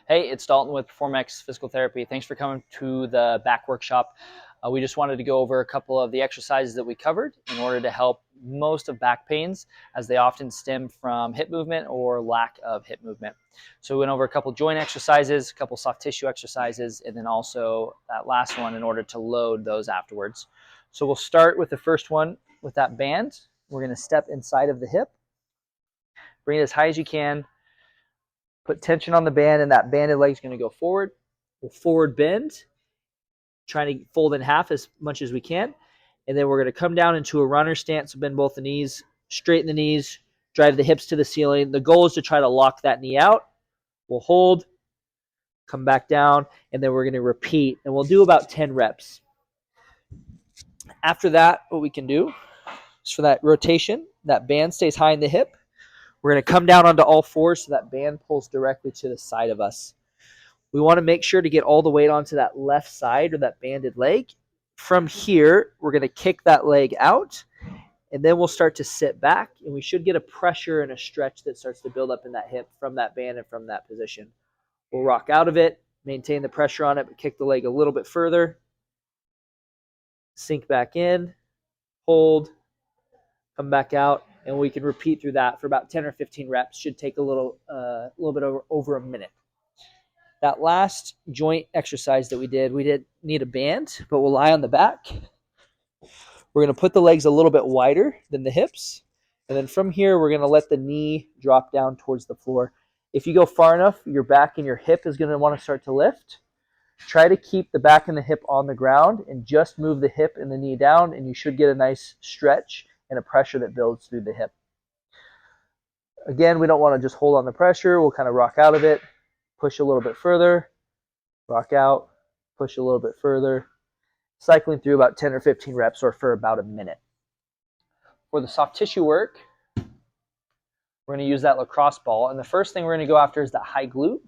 Hey, it's Dalton with Performx Physical Therapy. Thanks for coming to the back workshop. We just wanted to go over a couple of the exercises that we covered in order to help most of back pains, as they often stem from hip movement or lack of hip movement. So we went over a couple joint exercises, a couple soft tissue exercises, and then also that last one in order to load those afterwards. So we'll start with the first one with that band. We're going to step inside of the hip, bring it as high as you can. Put tension on the band, and that banded leg is going to go forward. We'll forward bend, trying to fold in half as much as we can. And then we're going to come down into a runner stance, so bend both the knees, straighten the knees, drive the hips to the ceiling. The goal is to try to lock that knee out. We'll hold, come back down, and then we're going to repeat. And we'll do about 10 reps. After that, what we can do is for that rotation, that band stays high in the hip. We're going to come down onto all fours so that band pulls directly to the side of us. We want to make sure to get all the weight onto that left side or that banded leg. From here, we're going to kick that leg out, and then we'll start to sit back, and we should get a pressure and a stretch that starts to build up in that hip from that band and from that position. We'll rock out of it, maintain the pressure on it, but kick the leg a little bit further. Sink back in, hold, come back out. And we can repeat through that for about 10 or 15 reps. Should take a little bit over a minute. That last joint exercise that we did need a band, but we'll lie on the back. We're going to put the legs a little bit wider than the hips. And then from here, we're going to let the knee drop down towards the floor. If you go far enough, your back and your hip is going to want to start to lift. Try to keep the back and the hip on the ground and just move the hip and the knee down, and you should get a nice stretch and a pressure that builds through the hip. Again, we don't want to just hold on the pressure. We'll kind of rock out of it, push a little bit further, rock out, push a little bit further, cycling through about 10 or 15 reps or for about a minute. For the soft tissue work, we're going to use that lacrosse ball. And the first thing we're going to go after is that high glute.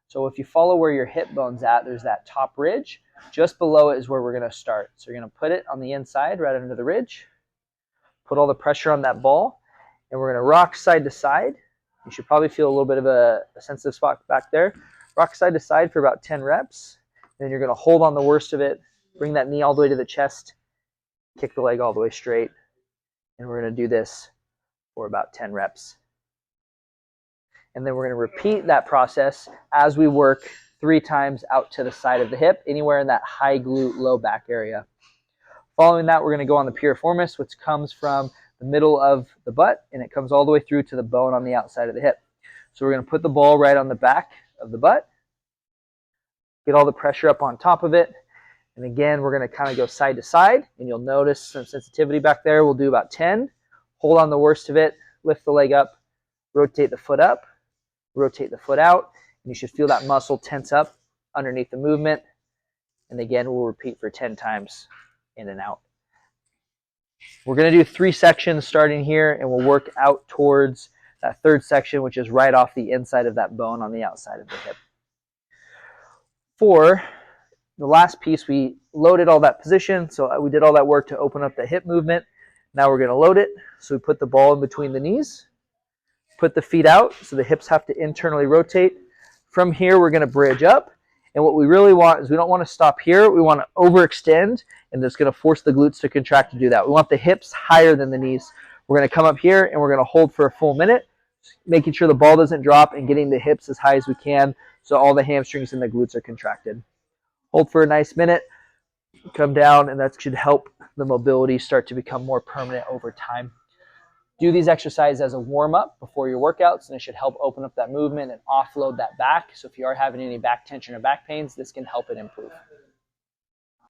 So if you follow where your hip bone's at, there's that top ridge. Just below it is where we're going to start. So you're going to put it on the inside right under the ridge. Put all the pressure on that ball, and we're going to rock side to side. You should probably feel a little bit of a sensitive spot back there. Rock side to side for about 10 reps. And then you're going to hold on the worst of it, bring that knee all the way to the chest, kick the leg all the way straight, and we're going to do this for about 10 reps. And then we're going to repeat that process as we work 3 times out to the side of the hip, anywhere in that high glute, low back area. Following that, we're going to go on the Performx, which comes from the middle of the butt, and it comes all the way through to the bone on the outside of the hip. So we're going to put the ball right on the back of the butt, get all the pressure up on top of it, and again, we're going to kind of go side to side, and you'll notice some sensitivity back there. We'll do about 10. Hold on the worst of it, lift the leg up, rotate the foot up, rotate the foot out, and you should feel that muscle tense up underneath the movement. And again, we'll repeat for 10 times. In and out. We're going to do 3 sections starting here, and we'll work out towards that 3rd section, which is right off the inside of that bone on the outside of the hip. For the last piece, we loaded all that position, so we did all that work to open up the hip movement. Now we're going to load it. So we put the ball in between the knees, put the feet out, so the hips have to internally rotate. From here, we're going to bridge up. And what we really want is we don't want to stop here. We want to overextend, and that's going to force the glutes to contract to do that. We want the hips higher than the knees. We're going to come up here, and we're going to hold for a full minute, making sure the ball doesn't drop and getting the hips as high as we can so all the hamstrings and the glutes are contracted. Hold for a nice minute, come down, and that should help the mobility start to become more permanent over time. Do these exercises as a warm-up before your workouts, and it should help open up that movement and offload that back. So if you are having any back tension or back pains, this can help it improve.